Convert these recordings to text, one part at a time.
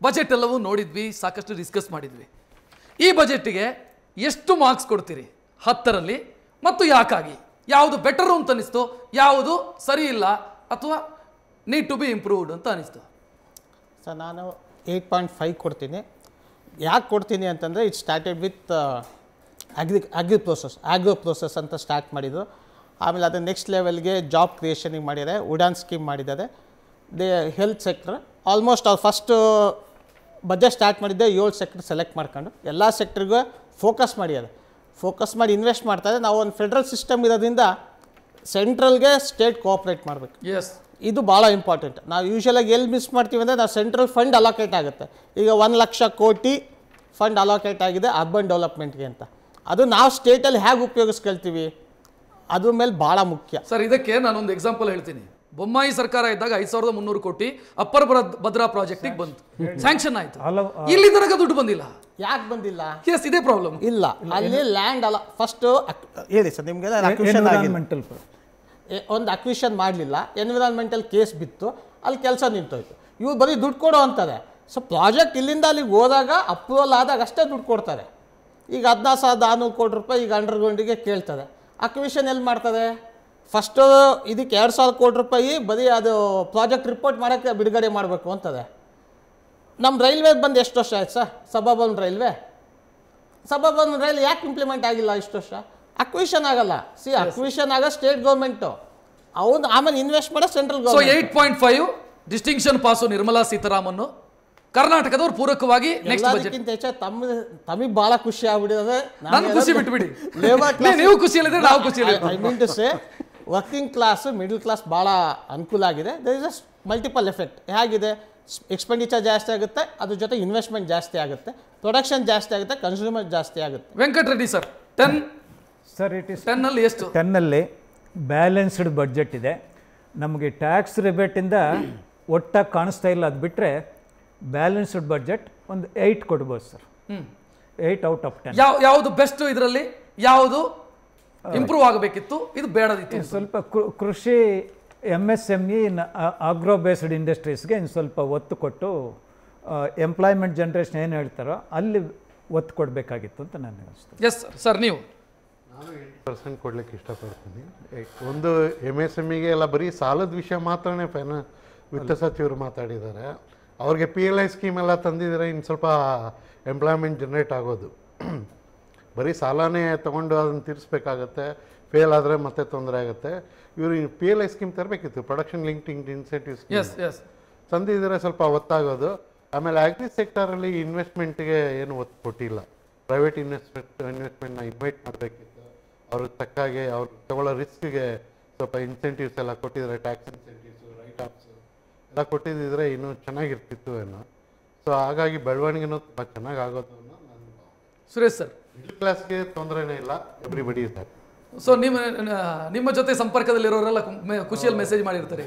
Budget ಎಲ್ಲವೂ ನೋಡಿದ್ವಿ, ಸಾಕಷ್ಟು ಡಿಸ್ಕಸ್ ಮಾಡಿದ್ವಿ. ಈ ಬಜೆಟ್ಗೆ ಎಷ್ಟು ಮಾರ್ಕ್ಸ್ ಕೊಡ್ತೀರಿ 10ರಲ್ಲಿ ಮತ್ತು ಯಾಕಾಗಿ? ಯಾವುದು ಬೆಟರು ಅಂತ ಅನಿಸ್ತು, ಯಾವುದು ಸರಿ ಇಲ್ಲ ಅಥವಾ ನೀಡ್ ಟು ಬಿ ಇಂಪ್ರೂವ್ಡ್ ಅಂತ ಅನಿಸ್ತು? ಸರ್ ನಾನು 8.5 ಕೊಡ್ತೀನಿ. ಯಾಕೆ ಕೊಡ್ತೀನಿ ಅಂತಂದರೆ it started with agro process ಅಂತ ಸ್ಟಾರ್ಟ್ ಮಾಡಿದರು. ಆಮೇಲೆ ಅದನ್ನು ನೆಕ್ಸ್ಟ್ ಲೆವೆಲ್ಗೆ ಜಾಬ್ ಕ್ರಿಯೇಷನಿಗೆ ಮಾಡಿದ್ದಾರೆ, ಉಡಾನ್ ಸ್ಕೀಮ್ ಮಾಡಿದ್ದಾರೆ. ಹೆಲ್ತ್ ಸೆಕ್ಟರ್ ಆಲ್ಮೋಸ್ಟ್ ಅವ್ರು ಫಸ್ಟು ಬಜೆಟ್ ಸ್ಟಾರ್ಟ್ ಮಾಡಿದ್ದೆ 7 ಸೆಕ್ಟರ್ ಸೆಲೆಕ್ಟ್ ಮಾಡ್ಕೊಂಡು ಎಲ್ಲ ಸೆಕ್ಟ್ರಿಗೂ ಫೋಕಸ್ ಮಾಡಿ ಇನ್ವೆಸ್ಟ್ ಮಾಡ್ತಾರೆ. ನಾವು ಒಂದು ಫೆಡ್ರಲ್ ಸಿಸ್ಟಮ್ ಇರೋದ್ರಿಂದ ಸೆಂಟ್ರಲ್ಗೆ ಸ್ಟೇಟ್ ಕೋಆಪ್ರೇಟ್ ಮಾಡಬೇಕು. ಎಸ್, ಇದು ಭಾಳ ಇಂಪಾರ್ಟೆಂಟ್. ನಾವು ಯೂಶ್ವಲಾಗಿ ಎಲ್ಲಿ ಮಿಸ್ ಮಾಡ್ತೀವಿ ಅಂದರೆ ನಾವು ಸೆಂಟ್ರಲ್ ಫಂಡ್ ಅಲೋಕೇಟ್ ಆಗುತ್ತೆ. ಈಗ 1 ಲಕ್ಷ ಕೋಟಿ ಫಂಡ್ ಅಲೋಕೇಟ್ ಆಗಿದೆ ಅರ್ಬನ್ ಡೆವಲಪ್ಮೆಂಟ್ಗೆ ಅಂತ. ಅದು ನಾವು ಸ್ಟೇಟಲ್ಲಿ ಹೇಗೆ ಉಪಯೋಗಿಸ್ಕೊಳ್ತೀವಿ ಅದ್ರ ಮೇಲೆ ಭಾಳ ಮುಖ್ಯ. ಸರ್, ಇದಕ್ಕೆ ನಾನೊಂದು ಎಕ್ಸಾಂಪಲ್ ಹೇಳ್ತೀನಿ. ಬೊಮ್ಮಾಯಿ ಸರ್ಕಾರ ಇದ್ದಾಗ 5,300 ಕೋಟಿ ಅಪ್ಪರ್ ಭದ್ರಾ ಪ್ರಾಜೆಕ್ಟಿಗೆ ಬಂತು, ಸ್ಯಾಂಕ್ಷನ್ ಆಯಿತು. ಇಲ್ಲಿ ತನಕ ದುಡ್ಡು ಬಂದಿಲ್ಲ. ಯಾಕೆ ಬಂದಿಲ್ಲ? ಎಸ್, ಇದೇ ಪ್ರಾಬ್ಲಮ್. ಇಲ್ಲ, ಅಲ್ಲಿ ಲ್ಯಾಂಡ್ ಅಲ್ಲ. ಫಸ್ಟು ಹೇಳಿ ಸರ್, ನಿಮಗೆ ಒಂದು ಅಕ್ವಿಷನ್ ಮಾಡಲಿಲ್ಲ, ಎನ್ವಿರಾನ್ಮೆಂಟಲ್ ಕೇಸ್ ಬಿತ್ತು, ಅಲ್ಲಿ ಕೆಲಸ ನಿಂತೋಯ್ತು. ಇವ್ರು ಬರೀ ದುಡ್ಡು ಕೊಡೋ ಅಂತಾರೆ. ಸೊ ಪ್ರಾಜೆಕ್ಟ್ ಇಲ್ಲಿಂದ ಅಲ್ಲಿಗೆ ಹೋದಾಗ ಅಪ್ರೂವಲ್ ಆದಾಗ ಅಷ್ಟೇ ದುಡ್ಡು ಕೊಡ್ತಾರೆ. ಈಗ 14,600 ಕೋಟಿ ರೂಪಾಯಿ ಈಗ ಅಂಡರ್ಗ್ರೌಂಡಿಗೆ ಕೇಳ್ತಾರೆ. ಅಕ್ವಿಷನ್ ಎಲ್ಲಿ ಮಾಡ್ತಾರೆ? ಫಸ್ಟು ಇದಕ್ಕೆ 2,000 ಕೋಟಿ ರೂಪಾಯಿ ಬರೀ ಅದು ಪ್ರಾಜೆಕ್ಟ್ ರಿಪೋರ್ಟ್ ಮಾಡೋಕ್ಕೆ ಬಿಡುಗಡೆ ಮಾಡಬೇಕು ಅಂತದೆ. ನಮ್ಮ ರೈಲ್ವೆ ಬಂದು ಎಷ್ಟು ವರ್ಷ ಆಯ್ತು ಸರ್? ಸಬರ್ಬನ್ ರೈಲ್ ಯಾಕೆ ಇಂಪ್ಲಿಮೆಂಟ್ ಆಗಿಲ್ಲ ಇಷ್ಟು ವರ್ಷ? ಅಕ್ವಿಷನ್ ಆಗಲ್ಲ. ಅಕ್ವಿಷನ್ ಆಗ ಸ್ಟೇಟ್ ಗೌರ್ಮೆಂಟು, ಅವನು ಆಮೇಲೆ ಇನ್ವೆಸ್ಟ್ ಮಾಡೋ central government. 8.5 distinction pass Nirmala Sitharaman ಕರ್ನಾಟಕದವ್ರು ಪೂರಕವಾಗಿ ನೆಕ್ಸ್ಟ್ ಬಜೆಟ್ ಹೆಚ್ಚ ತಮಗೆ ಭಾಳ ಖುಷಿ ಆಗ್ಬಿಟ್ಟಿದೆ. ನಾನು ಖುಷಿ ಬಿಟ್ಬಿಡಿ, ನೀವು ಖುಷಿಯಲ್ಲಿದ್ರೆ ನಾವು ಖುಷಿಯಲ್ಲಿ. I mean to say working class middle class ಭಾಳ ಅನುಕೂಲ ಆಗಿದೆ. There is a multiple effect. ಹೇಗಿದೆ? ಎಕ್ಸ್ಪೆಂಡಿಚರ್ ಜಾಸ್ತಿ ಆಗುತ್ತೆ, ಅದ್ರ ಜೊತೆ ಇನ್ವೆಸ್ಟ್ಮೆಂಟ್ ಜಾಸ್ತಿ ಆಗುತ್ತೆ, ಪ್ರೊಡಕ್ಷನ್ ಜಾಸ್ತಿ ಆಗುತ್ತೆ, ಕನ್ಸ್ಯೂಮರ್ ಜಾಸ್ತಿ ಆಗುತ್ತೆ. Venkatareddy sir, 10 sir it is 10ನಲ್ಲಿ ಎಷ್ಟು? 10ನಲ್ಲಿ ಬ್ಯಾಲೆನ್ಸ್ಡ್ ಬಡ್ಜೆಟ್ ಇದೆ. ನಮಗೆ ಟ್ಯಾಕ್ಸ್ ರಿಬೇಟಿಂದ ಒಟ್ಟಾಗಿ ಕಾಣಿಸ್ತಾ ಇಲ್ಲ. ಅದು ಬಿಟ್ಟರೆ ಬ್ಯಾಲೆನ್ಸ್ಡ್ ಬಡ್ಜೆಟ್ ಒಂದು 8 ಕೊಡ್ಬೋದು ಸರ್. 8 out of 10. ಯಾವುದು ಬೆಸ್ಟ್? ಇದರಲ್ಲಿ ಯಾವುದು ಇಂಪ್ರೂವ್ ಆಗಬೇಕಿತ್ತು, ಇದು ಬೇಡದಿತ್ತು? ಸ್ವಲ್ಪ ಕೃಷಿ MSME ಆಗ್ರೋ ಬೇಸ್ಡ್ ಇಂಡಸ್ಟ್ರೀಸ್ಗೆ ಇನ್ನು ಸ್ವಲ್ಪ ಒತ್ತು ಕೊಟ್ಟು ಎಂಪ್ಲಾಯ್ಮೆಂಟ್ ಜನ್ರೇಷನ್ ಏನು ಹೇಳ್ತಾರೋ ಅಲ್ಲಿ ಒತ್ತು ಕೊಡಬೇಕಾಗಿತ್ತು ಅಂತ ನಾನು ಅನಿಸ್ತೀನಿ. ಎಸ್ ಸರ್, ನೀವು? ನಾನು 8% ಕೊಡ್ಲಿಕ್ಕೆ ಇಷ್ಟಪಡ್ತೀನಿ. ಒಂದು MSMEಗೆ ಎಲ್ಲ ಬರೀ ಸಾಲದ ವಿಷಯ ಮಾತ್ರನೇ ವಿತ್ತ ಸಚಿವರು ಮಾತಾಡಿದ್ದಾರೆ. ಅವ್ರಿಗೆ PLI ಸ್ಕೀಮ್ ಎಲ್ಲ ತಂದಿದ್ದಾರೆ, ಇನ್ನು ಸ್ವಲ್ಪ ಎಂಪ್ಲಾಯ್ಮೆಂಟ್ ಜನ್ರೇಟ್ ಆಗೋದು. ಬರೀ ಸಾಲನೇ ತೊಗೊಂಡು ಅದನ್ನು ತೀರಿಸ್ಬೇಕಾಗತ್ತೆ, ಫೇಲ್ ಆದರೆ ಮತ್ತೆ ತೊಂದರೆ ಆಗುತ್ತೆ. ಇವರು PLI ಸ್ಕೀಮ್ ತರಬೇಕಿತ್ತು, ಪ್ರೊಡಕ್ಷನ್ ಲಿಂಕ್ಡ್ ಇನ್ಸೆಂಟಿವ್ ಸ್ಕೀಮ್ ತಂದಿದ್ದಾರೆ, ಸ್ವಲ್ಪ ಒತ್ತಾಗೋದು. ಆಮೇಲೆ ಅಗ್ರಿ ಸೆಕ್ಟರಲ್ಲಿ ಇನ್ವೆಸ್ಟ್ಮೆಂಟ್ಗೆ ಏನು ಒತ್ತು ಕೊಟ್ಟಿಲ್ಲ. ಪ್ರೈವೇಟ್ ಇನ್ವೆಸ್ಟ್ಮೆಂಟ್ನ ಇನ್ವೈಟ್ ಮಾಡಬೇಕಿತ್ತು. ಅವ್ರಿಗೆ ತಕ್ಕಾಗೆ ಅವ್ರು ತಗೊಳ್ಳೋ ರಿಸ್ಕ್ಗೆ ಸ್ವಲ್ಪ ಇನ್ಸೆಂಟಿವ್ಸ್ ಎಲ್ಲ ಕೊಟ್ಟಿದ್ದಾರೆ, ಟ್ಯಾಕ್ಸ್ ಇನ್ಸೆಂಟಿವ್ಸು, ರೈಟ್ ಆಫ್ಸು ಎಲ್ಲ ಕೊಟ್ಟಿದ್ದಿದ್ರೆ ಇನ್ನೂ ಚೆನ್ನಾಗಿರ್ತಿತ್ತು ಏನೋ. ಸೊ ಹಾಗಾಗಿ ಬೆಳವಣಿಗೆನೂ ತುಂಬ ಚೆನ್ನಾಗಿ ಆಗೋದು ಅನ್ನೋ ನಾನು. ಸುರೇಶ್ ಸರ್, ಮಿಡಲ್ ಕ್ಲಾಸ್ಗೆ ತೊಂದರೆನೇ ಇಲ್ಲ, ಎವ್ರಿಬಡಿ ಇಸ್ ಹ್ಯಾಪಿ. ಸೊ ನಿಮ್ಮ ಜೊತೆ ಸಂಪರ್ಕದಲ್ಲಿರೋರೆಲ್ಲ ಖುಷಿಯಲ್ಲಿ ಮೆಸೇಜ್ ಮಾಡಿರ್ತಾರೆ.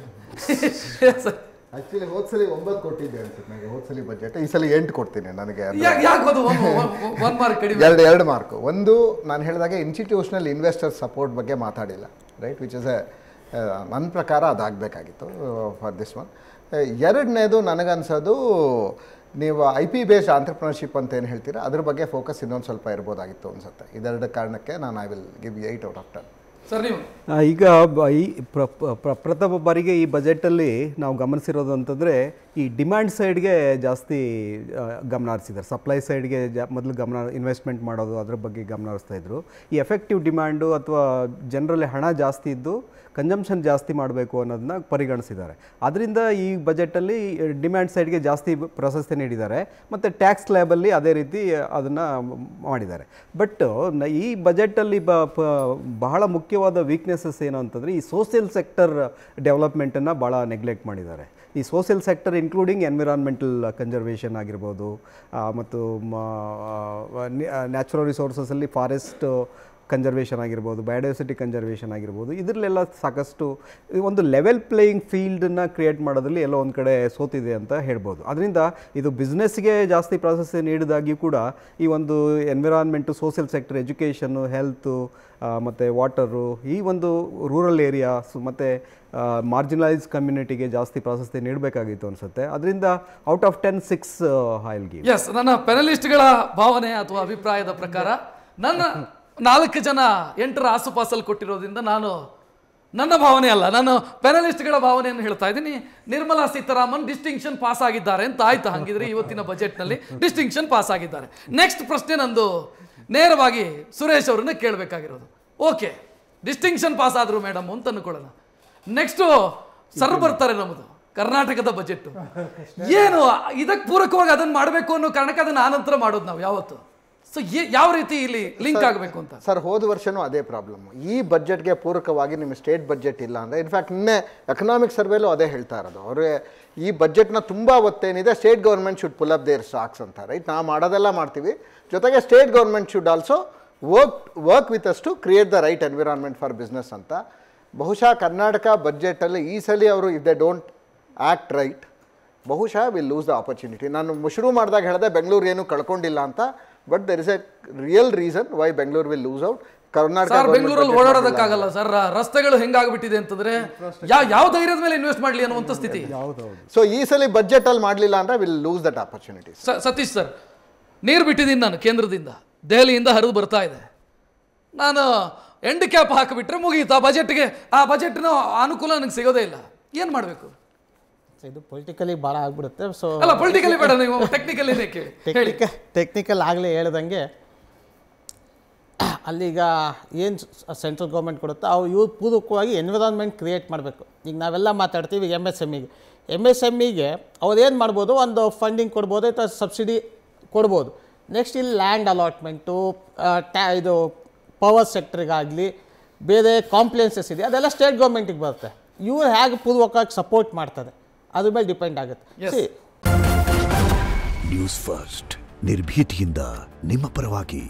ಆಕ್ಚುಲಿ ಹೋದ್ಸಲಿ 9 ಕೊಟ್ಟಿದ್ದೆ ಅನ್ಸುತ್ತೆ ನನಗೆ, ಹೋದ್ಸಲಿ ಬಜೆಟ್. ಈ ಸಲ 8 ಕೊಡ್ತೀನಿ. ನನಗೆ 2 ಮಾರ್ಕ್. ಒಂದು, ನಾನು ಹೇಳಿದಾಗೆ ಇನ್ಸ್ಟಿಟ್ಯೂಷನಲ್ ಇನ್ವೆಸ್ಟರ್ ಸಪೋರ್ಟ್ ಬಗ್ಗೆ ಮಾತಾಡಿಲ್ಲ, ರೈಟ್, ವಿಚ್ ಇಸ್ ನನ್ನ ಪ್ರಕಾರ ಅದಾಗಬೇಕಾಗಿತ್ತು ಫಾರ್ ದಿಸ್ ಒನ್. ಎರಡನೇದು ನನಗನ್ಸೋದು, ನೀವು IP ಬೇಸ್ಡ್ ಆಂಟ್ರಪ್ರಿನರ್ಶಿಪ್ ಅಂತ ಏನು ಹೇಳ್ತೀರಾ ಅದ್ರ ಬಗ್ಗೆ ಫೋಕಸ್ ಇನ್ನೊಂದು ಸ್ವಲ್ಪ ಇರ್ಬೋದಾಗಿತ್ತು ಅನ್ಸುತ್ತೆ. ಇದೆರಡು ಕಾರಣಕ್ಕೆ ನಾನು I will give 8 out of 10. Sir, ನೀವು? ಈಗ ಈ ಪ್ರಥಮ ಬಾರಿಗೆ ಈ ಬಜೆಟಲ್ಲಿ ನಾವು ಗಮನಿಸಿರೋದು ಅಂತಂದರೆ ಈ ಡಿಮ್ಯಾಂಡ್ ಸೈಡ್ಗೆ ಜಾಸ್ತಿ ಗಮನ ಹರಿಸಿದ್ದಾರೆ. ಸಪ್ಲೈ ಸೈಡ್ಗೆ ಮೊದಲು ಇನ್ವೆಸ್ಟ್ಮೆಂಟ್ ಮಾಡೋದು ಅದ್ರ ಬಗ್ಗೆ ಗಮನ ಹರಿಸ್ತಾಯಿದ್ರು. ಈ ಎಫೆಕ್ಟಿವ್ ಡಿಮ್ಯಾಂಡು ಅಥವಾ ಜನರಲ್ಲಿ ಹಣ ಜಾಸ್ತಿ ಇದ್ದು ಕನ್ಸಂಪ್ಷನ್ ಜಾಸ್ತಿ ಮಾಡಬೇಕು ಅನ್ನೋದನ್ನ ಪರಿಗಣಿಸಿದ್ದಾರೆ. ಅದರಿಂದ ಈ ಬಜೆಟಲ್ಲಿ ಡಿಮ್ಯಾಂಡ್ ಸೈಡ್ಗೆ ಜಾಸ್ತಿ ಪ್ರಾಶಸ್ತ್ಯ ನೀಡಿದ್ದಾರೆ ಮತ್ತು ಟ್ಯಾಕ್ಸ್ ಸ್ಲ್ಯಾಬಲ್ಲಿ ಅದೇ ರೀತಿ ಅದನ್ನು ಮಾಡಿದ್ದಾರೆ. ಬಟ್ ಈ ಬಜೆಟಲ್ಲಿ ಬಹಳ ಮುಖ್ಯವಾದ ವೀಕ್ನೆಸಸ್ ಏನು ಅಂತಂದರೆ ಈ ಸೋಷಿಯಲ್ ಸೆಕ್ಟರ್ ಡೆವಲಪ್ಮೆಂಟನ್ನು ಭಾಳ ನೆಗ್ಲೆಕ್ಟ್ ಮಾಡಿದ್ದಾರೆ. ಈ social sector including environmental conservation ಆಗಿರ್ಬೋದು, ಮತ್ತು ನ್ಯಾಚುರಲ್ ರಿಸೋರ್ಸಸಲ್ಲಿ ಫಾರೆಸ್ಟ್ ಕನ್ಸರ್ವೇಷನ್ ಆಗಿರ್ಬೋದು, ಬಯೋಡೈವರ್ಸಿಟಿ ಕನ್ಸರ್ವೇಷನ್ ಆಗಿರ್ಬೋದು, ಇದರಲ್ಲೆಲ್ಲ ಸಾಕಷ್ಟು ಒಂದು ಲೆವೆಲ್ ಪ್ಲೇಯಿಂಗ್ ಫೀಲ್ಡನ್ನು ಕ್ರಿಯೇಟ್ ಮಾಡೋದ್ರಲ್ಲಿ ಎಲ್ಲೋ ಒಂದು ಕಡೆ ಸೋತಿದೆ ಅಂತ ಹೇಳ್ಬೋದು. ಅದರಿಂದ ಇದು ಬಿಸ್ನೆಸ್ಗೆ ಜಾಸ್ತಿ ಪ್ರಾಶಸ್ತ್ಯ ನೀಡಿದಾಗಿಯೂ ಕೂಡ ಈ ಒಂದು environment, social sector, education, health ಮತ್ತು ವಾಟರು, ಈ ಒಂದು ರೂರಲ್ ಏರಿಯಾಸ್ ಮತ್ತು ಮಾರ್ಜಿನಲೈಸ್ ಕಮ್ಯುನಿಟಿಗೆ ಜಾಸ್ತಿ ಪ್ರಾಶಸ್ತ್ಯ ನೀಡಬೇಕಾಗಿತ್ತು ಅನಿಸುತ್ತೆ. ಅದರಿಂದ out of 10 6 I'll give. Yes, ನನ್ನ ಪೆನಲಿಸ್ಟ್ಗಳ ಭಾವನೆ ಅಥವಾ ಅಭಿಪ್ರಾಯದ ಪ್ರಕಾರ ನನ್ನ 4 ಜನ 8ರ ಆಸುಪಾಸಲ್ಲಿ ಕೊಟ್ಟಿರೋದ್ರಿಂದ ನನ್ನ ಭಾವನೆ ಅಲ್ಲ, ನಾನು ಪೆನಲಿಸ್ಟ್ಗಳ ಭಾವನೆಯನ್ನು ಹೇಳ್ತಾ ಇದ್ದೀನಿ. ನಿರ್ಮಲಾ ಸೀತಾರಾಮನ್ ಡಿಸ್ಟಿಂಕ್ಷನ್ ಪಾಸ್ ಆಗಿದ್ದಾರೆ ಅಂತ ಆಯ್ತು. ಹಂಗಿದ್ರೆ ಇವತ್ತಿನ ಬಜೆಟ್ನಲ್ಲಿ ಡಿಸ್ಟಿಂಕ್ಷನ್ ಪಾಸ್ ಆಗಿದ್ದಾರೆ. ನೆಕ್ಸ್ಟ್ ಪ್ರಶ್ನೆ ನಂದು ನೇರವಾಗಿ ಸುರೇಶ್ ಅವರನ್ನ ಕೇಳಬೇಕಾಗಿರೋದು. ಓಕೆ, ಡಿಸ್ಟಿಂಕ್ಷನ್ ಪಾಸ್ ಆದ್ರು ಮೇಡಮ್ ಅಂತ ಅನ್ಕೊಳ್ಳೋಣ. ನೆಕ್ಸ್ಟು ಸರ್ ಬರ್ತಾರೆ ನಮ್ಮದು ಕರ್ನಾಟಕದ ಬಜೆಟ್. ಏನು ಇದಕ್ಕೆ ಪೂರಕವಾಗಿ ಅದನ್ನು ಮಾಡಬೇಕು ಅನ್ನೋ ಕಾರಣಕ್ಕೆ ಅದನ್ನು ಆನಂತರ ಮಾಡೋದು ನಾವು ಯಾವತ್ತು. ಸೊ ಯಾವ ರೀತಿ ಇಲ್ಲಿ ಲಿಂಕ್ ಆಗಬೇಕು ಅಂತ ಸರ್, ಹೋದ ವರ್ಷನೂ ಅದೇ ಪ್ರಾಬ್ಲಮ್. ಈ ಬಜೆಟ್ಗೆ ಪೂರಕವಾಗಿ ನಿಮ್ಮ ಸ್ಟೇಟ್ ಬಜೆಟ್ ಇಲ್ಲ ಅಂದರೆ, ಇನ್ಫ್ಯಾಕ್ಟ್ ನಿನ್ನೆ ಎಕನಾಮಿಕ್ ಸರ್ವೇಲೂ ಅದೇ ಹೇಳ್ತಾ ಇರೋದು. ಅವರೇ ಈ ಬಜೆಟ್ನ ತುಂಬ ಒತ್ತೇನಿದೆ, state government should pull up their stocks ಅಂತ. ರೈಟ್, ನಾವು ಮಾಡೋದೆಲ್ಲ ಮಾಡ್ತೀವಿ, ಜೊತೆಗೆ state government should also work with us to create the right environment for business ಅಂತ. ಬಹುಶಃ ಕರ್ನಾಟಕ ಬಜೆಟಲ್ಲಿ ಈ ಸಲ ಅವರು if they don't act right, ಬಹುಶಃ ವಿಲ್ ಲೂಸ್ ದ ಆಪರ್ಚುನಿಟಿ. ನಾನು ಶುರು ಮಾಡಿದಾಗ ಹೇಳಿದೆ ಬೆಂಗಳೂರು ಏನು ಕಳ್ಕೊಂಡಿಲ್ಲ ಅಂತ, but there is a real reason why Bengaluru will lose out. Karnataka ಬೆಂಗಳೂರಲ್ಲಿ ಓಡಾಡೋದಕ್ಕಾಗಲ್ಲ ಸರ್. ರಸ್ತೆಗಳು ಹೆಂಗಾಗ್ಬಿಟ್ಟಿದೆ ಅಂತಂದ್ರೆ ಯಾವ ಧೈರ್ಯದ ಮೇಲೆ ಇನ್ವೆಸ್ಟ್ ಮಾಡಲಿ ಅನ್ನುವಂಥ ಸ್ಥಿತಿ. ಸೊ ಈ ಸಲ ಬಜೆಟ್ ಅಲ್ಲಿ ಮಾಡಲಿಲ್ಲ ಅಂದ್ರೆ will lose that opportunity. Satish sir, ನೀರು ಬಿಟ್ಟಿದ್ದೀನಿ ನಾನು ಕೇಂದ್ರದಿಂದ, ದೆಹಲಿಯಿಂದ ಹರಿದು ಬರ್ತಾ ಇದೆ. ನಾನು ಎಂಡ್ ಕ್ಯಾಪ್ ಹಾಕಿಬಿಟ್ರೆ ಮುಗಿಯಿತು ಆ ಬಜೆಟ್ನ ಅನುಕೂಲ ನನಗೆ ಸಿಗೋದೇ ಇಲ್ಲ. ಏನು ಮಾಡಬೇಕು? ಇದು ಪೊಲಿಟಿಕಲಿ ಭಾಳ ಆಗ್ಬಿಡುತ್ತೆ. ಸೊ ಅಲ್ಲ, ಪೊಲಿಟಿಕಲಿ ಬೇಡ, ನೀವು ಟೆಕ್ನಿಕಲಿ ಟೆಕ್ನಿಕಲ್ ಆಗಲೇ ಹೇಳ್ದಂಗೆ ಅಲ್ಲಿಗ ಏನು ಸೆಂಟ್ರಲ್ ಗೌರ್ಮೆಂಟ್ ಕೊಡುತ್ತೋ ಇವ್ರು ಪೂರಕವಾಗಿ ಎನ್ವಿರಾನ್ಮೆಂಟ್ ಕ್ರಿಯೇಟ್ ಮಾಡಬೇಕು. ಈಗ ನಾವೆಲ್ಲ ಮಾತಾಡ್ತೀವಿ ಎಮ್ ಎಸ್ ಎಮ್ಮಿಗೆ ಅವ್ರೇನು ಮಾಡ್ಬೋದು, ಒಂದು ಫಂಡಿಂಗ್ ಕೊಡ್ಬೋದು ಅಥವಾ ಸಬ್ಸಿಡಿ ಕೊಡ್ಬೋದು. ನೆಕ್ಸ್ಟ್ ಇಲ್ಲಿ ಲ್ಯಾಂಡ್ ಅಲಾಟ್ಮೆಂಟು, ಇದು ಪವರ್ ಸೆಕ್ಟ್ರಿಗಾಗಲಿ ಬೇರೆ ಕಾಂಪ್ಲೇನ್ಸಸ್ ಇದೆ, ಅದೆಲ್ಲ ಸ್ಟೇಟ್ ಗೌರ್ಮೆಂಟಿಗೆ ಬರುತ್ತೆ. ಇವ್ರು ಹೇಗೆ ಪೂರ್ವಕವಾಗಿ ಸಪೋರ್ಟ್ ಮಾಡ್ತಾರೆ ಅದ್ರ ಮೇಲೆ ಡಿಪೆಂಡ್ ಆಗುತ್ತೆ. ನ್ಯೂಸ್ ಫಸ್ಟ್, ನಿರ್ಭೀತಿಯಿಂದ ನಿಮ್ಮ ಪರವಾಗಿ.